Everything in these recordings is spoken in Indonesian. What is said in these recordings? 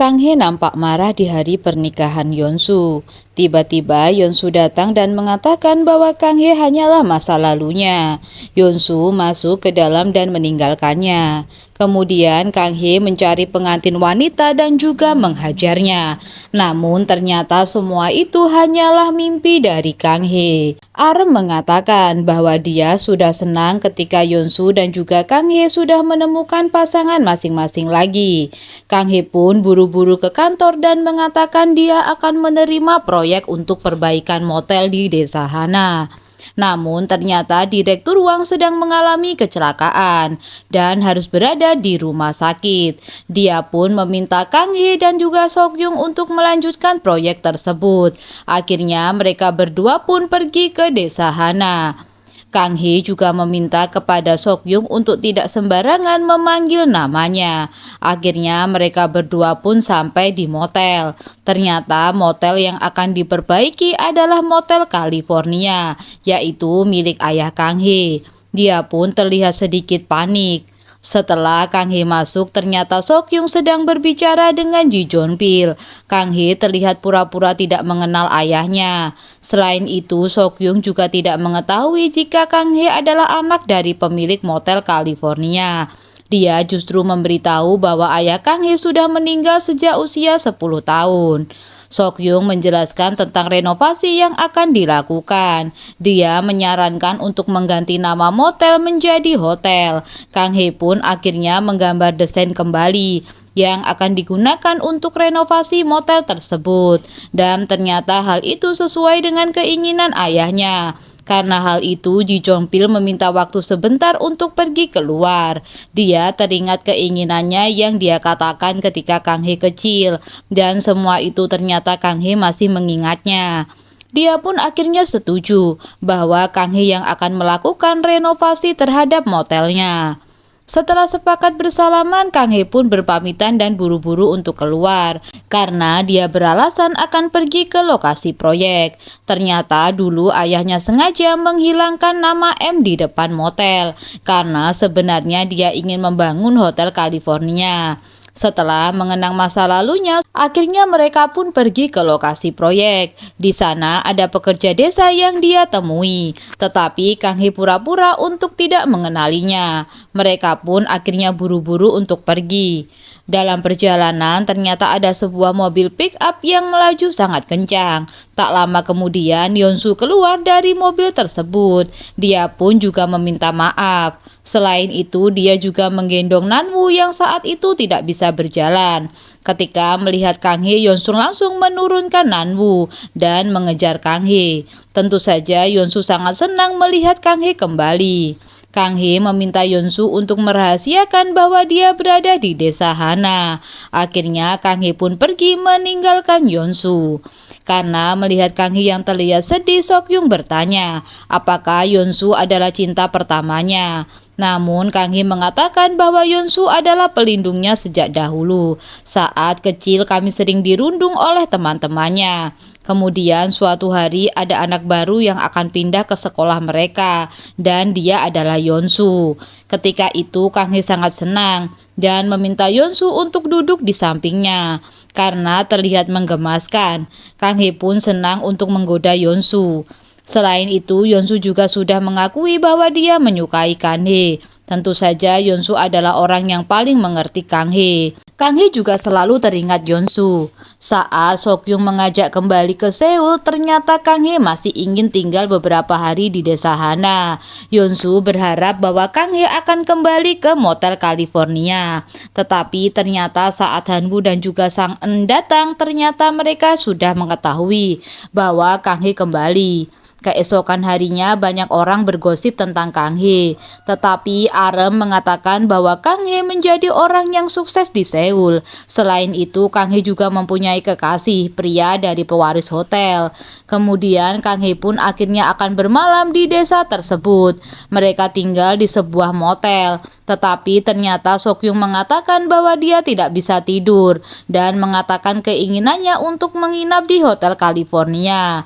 Kang Hye nampak marah di hari pernikahan Yeonsu. Tiba-tiba Yeonsu datang dan mengatakan bahwa Kang Hye hanyalah masa lalunya. Yeonsu masuk ke dalam dan meninggalkannya. Kemudian Kang Hye mencari pengantin wanita dan juga menghajarnya. Namun ternyata semua itu hanyalah mimpi dari Kang Hye. Arem mengatakan bahwa dia sudah senang ketika Yeonsu dan juga Kang Hye sudah menemukan pasangan masing-masing lagi. Kang Hye pun buru-buru ke kantor dan mengatakan dia akan menerima proyek untuk perbaikan motel di desa Hana. Namun ternyata direktur Wang sedang mengalami kecelakaan dan harus berada di rumah sakit. Dia pun meminta Kang Hye dan juga Seok-Yung untuk melanjutkan proyek tersebut. Akhirnya mereka berdua pun pergi ke desa Hana. Kang Hye juga meminta kepada Seok-Yung untuk tidak sembarangan memanggil namanya. Akhirnya mereka berdua pun sampai di motel. Ternyata motel yang akan diperbaiki adalah motel California, yaitu milik ayah Kang Hye. Dia pun terlihat sedikit panik. Setelah Kang Hye masuk, ternyata Seok-Yung sedang berbicara dengan Ji Jeon-pil. Kang Hye terlihat pura-pura tidak mengenal ayahnya. Selain itu, Seok-Yung juga tidak mengetahui jika Kang Hye adalah anak dari pemilik motel California. Dia justru memberitahu bahwa ayah Kang Hye sudah meninggal sejak usia 10 tahun. Seok-Yung menjelaskan tentang renovasi yang akan dilakukan. Dia menyarankan untuk mengganti nama motel menjadi hotel. Kang Hye pun akhirnya menggambar desain kembali yang akan digunakan untuk renovasi motel tersebut. Dan ternyata hal itu sesuai dengan keinginan ayahnya. Karena hal itu, Ji Jeon-pil meminta waktu sebentar untuk pergi keluar. Dia teringat keinginannya yang dia katakan ketika Kang Hye kecil. Dan semua itu ternyata Kang Hye masih mengingatnya. Dia pun akhirnya setuju bahwa Kang Hye yang akan melakukan renovasi terhadap motelnya. Setelah sepakat bersalaman, Kang Hye pun berpamitan dan buru-buru untuk keluar karena dia beralasan akan pergi ke lokasi proyek. Ternyata dulu ayahnya sengaja menghilangkan nama M di depan motel karena sebenarnya dia ingin membangun hotel California. Setelah mengenang masa lalunya, akhirnya mereka pun pergi ke lokasi proyek. Di sana ada pekerja desa yang dia temui, tetapi Kang Hye pura-pura untuk tidak mengenalinya. Mereka pun akhirnya buru-buru untuk pergi. Dalam perjalanan ternyata ada sebuah mobil pick-up yang melaju sangat kencang. Tak lama kemudian Yeonsu keluar dari mobil tersebut. Dia pun juga meminta maaf. Selain itu dia juga menggendong Nanwoo yang saat itu tidak bisa berjalan. Ketika melihat Kang Hye, Yeonsu langsung menurunkan Nanwoo dan mengejar Kang Hye. Tentu saja Yeonsu sangat senang melihat Kang Hye kembali. Kang Hye meminta Yeonsu untuk merahasiakan bahwa dia berada di desa Hana. Akhirnya Kang Hye pun pergi meninggalkan Yeonsu. Karena melihat Kang Hye yang terlihat sedih, Seok-Yung bertanya, apakah Yeonsu adalah cinta pertamanya. Namun Kang Hye mengatakan bahwa Yeonsu adalah pelindungnya sejak dahulu. Saat kecil kami sering dirundung oleh teman-temannya. Kemudian suatu hari ada anak baru yang akan pindah ke sekolah mereka dan dia adalah Yeonsu. Ketika itu Kang Hye sangat senang dan meminta Yeonsu untuk duduk di sampingnya karena terlihat menggemaskan. Kang Hye pun senang untuk menggoda Yeonsu. Selain itu, Yeonsu juga sudah mengakui bahwa dia menyukai Kang Hye. Tentu saja Yeonsu adalah orang yang paling mengerti Kang Hye. Kang Hye juga selalu teringat Yeonsu. Saat Seok-Yung mengajak kembali ke Seoul, ternyata Kang Hye masih ingin tinggal beberapa hari di desa Hana. Yeonsu berharap bahwa Kang Hye akan kembali ke motel California. Tetapi ternyata saat Hanwoo dan juga Sang En datang, ternyata mereka sudah mengetahui bahwa Kang Hye kembali. Keesokan harinya banyak orang bergosip tentang Kang Hye, tetapi Arem mengatakan bahwa Kang Hye menjadi orang yang sukses di Seoul. Selain itu, Kang Hye juga mempunyai kekasih pria dari pewaris hotel. Kemudian Kang Hye pun akhirnya akan bermalam di desa tersebut. Mereka tinggal di sebuah motel, tetapi ternyata Seok-Yung mengatakan bahwa dia tidak bisa tidur dan mengatakan keinginannya untuk menginap di hotel California.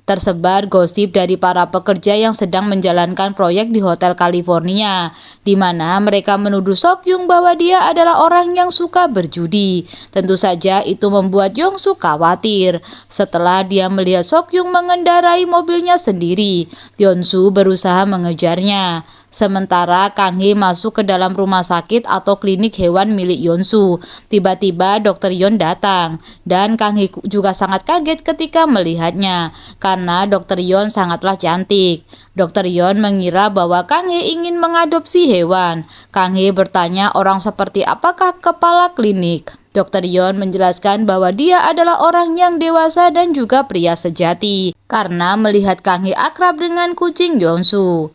Tersebar gosip dari para pekerja yang sedang menjalankan proyek di Hotel California, di mana mereka menuduh Sokyung bahwa dia adalah orang yang suka berjudi. Tentu saja itu membuat Yongsu khawatir. Setelah dia melihat Sokyung mengendarai mobilnya sendiri, Yonsu berusaha mengejarnya. Sementara Kang Hee masuk ke dalam rumah sakit atau klinik hewan milik Yonsu. Tiba-tiba Dokter Yon datang, dan Kang Hee juga sangat kaget ketika melihatnya, karena Dokter Yon sangatlah cantik. Dokter Yon mengira bahwa Kang Hee ingin mengadopsi hewan. Kang Hee bertanya orang seperti apakah kepala klinik. Dokter Yon menjelaskan bahwa dia adalah orang yang dewasa dan juga pria sejati, karena melihat Kang Hee akrab dengan kucing Yonsu.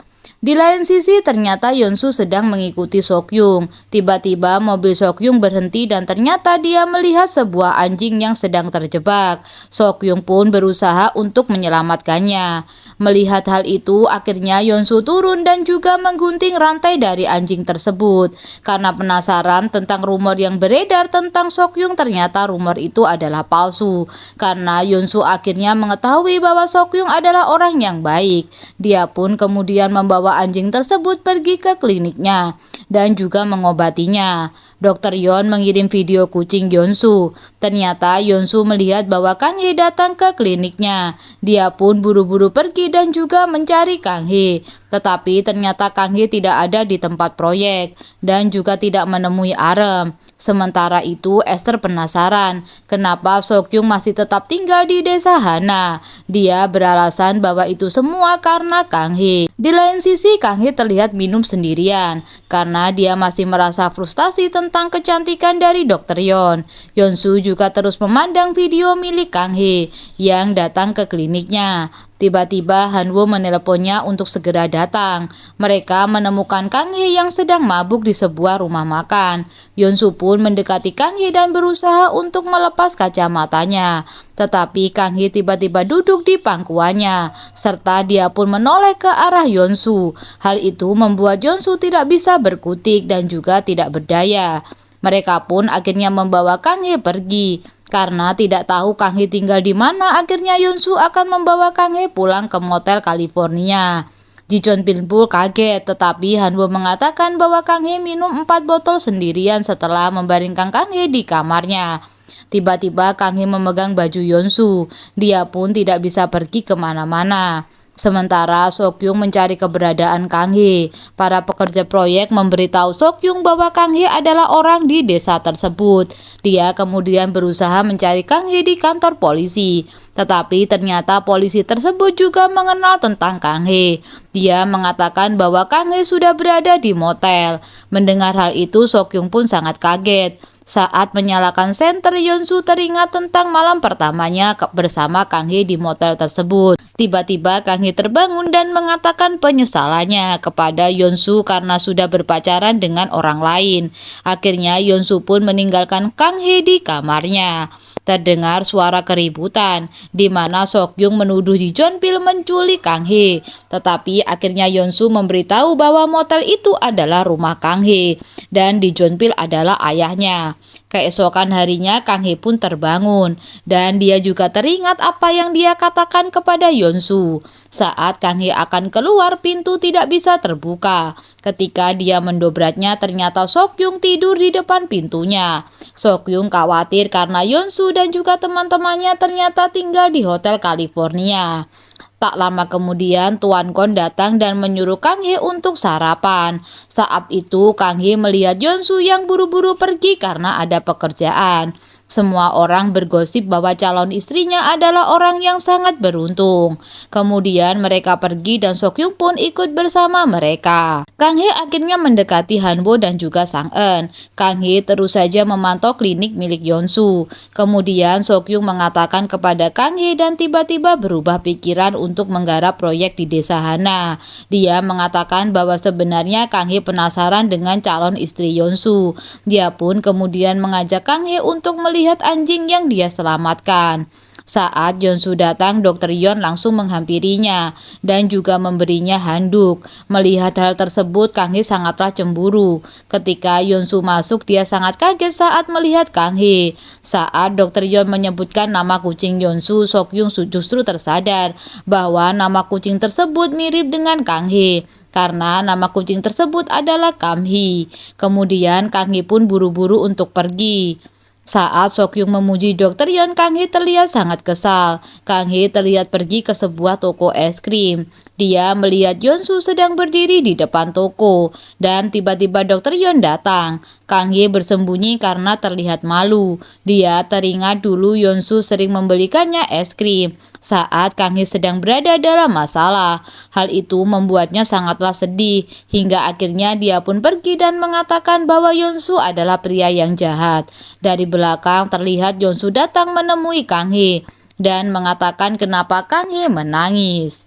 Di lain sisi, ternyata Yonsu sedang mengikuti Sokyung. Tiba-tiba mobil Sokyung berhenti dan ternyata dia melihat sebuah anjing yang sedang terjebak. Sokyung pun berusaha untuk menyelamatkannya. Melihat hal itu, akhirnya Yonsu turun dan juga menggunting rantai dari anjing tersebut. Karena penasaran tentang rumor yang beredar tentang Sokyung, ternyata rumor itu adalah palsu. Karena Yonsu akhirnya mengetahui bahwa Sokyung adalah orang yang baik. Dia pun kemudian membawa anjing tersebut pergi ke kliniknya dan juga mengobatinya. Dokter Yon mengirim video kucing Yonsu. Ternyata Yonsu melihat bahwa Kang Hee datang ke kliniknya. Dia pun buru-buru pergi dan juga mencari Kang Hee. Tetapi ternyata Kang Hee tidak ada di tempat proyek dan juga tidak menemui Arem. Sementara itu Esther penasaran kenapa Sokyung masih tetap tinggal di desa Hana. Dia beralasan bahwa itu semua karena Kang Hee. Di lain sisi Kang Hee terlihat minum sendirian karena dia masih merasa frustasi tentang kecantikan dari Dokter Yon. Yonsu juga terus memandang video milik Kang Hee yang datang ke kliniknya. Tiba-tiba Hanwo meneleponnya untuk segera datang. Mereka menemukan Kang Hee yang sedang mabuk di sebuah rumah makan. Yonsu pun mendekati Kang Hee dan berusaha untuk melepas kacamatanya. Tetapi Kang Hee tiba-tiba duduk di pangkuannya, serta dia pun menoleh ke arah Yonsu. Hal itu membuat Yonsu tidak bisa berkutik dan juga tidak berdaya. Mereka pun akhirnya membawa Kang Hee pergi. Karena tidak tahu Kang Hee tinggal di mana, akhirnya Yonsu akan membawa Kang Hee pulang ke motel California. Ji Chon-pil pun kaget, tetapi Hanwo mengatakan bahwa Kang Hee minum 4 botol sendirian setelah membaringkan Kang Hee di kamarnya. Tiba-tiba Kang Hee memegang baju Yonsu. Dia pun tidak bisa pergi kemana-mana. Sementara Sokyung mencari keberadaan Kang Hee. Para pekerja proyek memberitahu Sokyung bahwa Kang Hee adalah orang di desa tersebut. Dia kemudian berusaha mencari Kang Hee di kantor polisi. Tetapi ternyata polisi tersebut juga mengenal tentang Kang Hee. Dia mengatakan bahwa Kang Hee sudah berada di motel. Mendengar hal itu, Sokyung pun sangat kaget. Saat menyalakan senter, Yonsu teringat tentang malam pertamanya bersama Kang Hee di motel tersebut. Tiba-tiba Kang Hee terbangun dan mengatakan penyesalannya kepada Yonsu karena sudah berpacaran dengan orang lain. Akhirnya Yonsu pun meninggalkan Kang Hee di kamarnya. Terdengar suara keributan di mana Sokyung menuduh Ji Chon-pil menculik Kang Hee. Tetapi akhirnya Yonsu memberitahu bahwa motel itu adalah rumah Kang Hee dan Ji Chon-pil adalah ayahnya. Keesokan harinya Kang Hee pun terbangun dan dia juga teringat apa yang dia katakan kepada Yonsu. Saat Kang Hee akan keluar, pintu tidak bisa terbuka. Ketika dia mendobraknya, ternyata Sokyung tidur di depan pintunya. Sokyung khawatir karena Yonsu dan juga teman-temannya ternyata tinggal di Hotel California. Tak lama kemudian Tuan Kon datang dan menyuruh Kang Hee untuk sarapan. Saat itu Kang Hee melihat Yonsu yang buru-buru pergi karena ada pekerjaan. Semua orang bergosip bahwa calon istrinya adalah orang yang sangat beruntung. Kemudian mereka pergi dan Sokyung pun ikut bersama mereka. Kang Hee akhirnya mendekati Hanwo dan juga Sang Eun. Kang Hee terus saja memantau klinik milik Yonsu. Kemudian Sokyung mengatakan kepada Kang Hee dan tiba-tiba berubah pikiran untuk menggarap proyek di desa Hana. Dia mengatakan bahwa sebenarnya Kang Hee penasaran dengan calon istri Yonsu. Dia pun kemudian mengajak Kang Hee untuk melihat anjing yang dia selamatkan. Saat Yeonsu datang, Dokter Yeon langsung menghampirinya dan juga memberinya handuk. Melihat hal tersebut, Kang Hee sangatlah cemburu. Ketika Yeonsu masuk, dia sangat kaget saat melihat Kang Hee. Saat Dokter Yeon menyebutkan nama kucing Yeonsu, Seokhyung justru tersadar bahwa nama kucing tersebut mirip dengan Kang Hee karena nama kucing tersebut adalah Kang Hee. Kemudian Kang Hee pun buru-buru untuk pergi. Saat Seokhyung memuji Dokter Yeon, Kang Hee terlihat sangat kesal. Kang Hee terlihat pergi ke sebuah toko es krim. Dia melihat Yeonsu sedang berdiri di depan toko dan tiba-tiba Dokter Yeon datang. Kang Hee bersembunyi karena terlihat malu. Dia teringat dulu Yeonsu sering membelikannya es krim saat Kang Hee sedang berada dalam masalah. Hal itu membuatnya sangatlah sedih hingga akhirnya dia pun pergi dan mengatakan bahwa Yeonsu adalah pria yang jahat. Dari belakang terlihat Yeonsu datang menemui Kang Hee dan mengatakan kenapa Kang Hee menangis.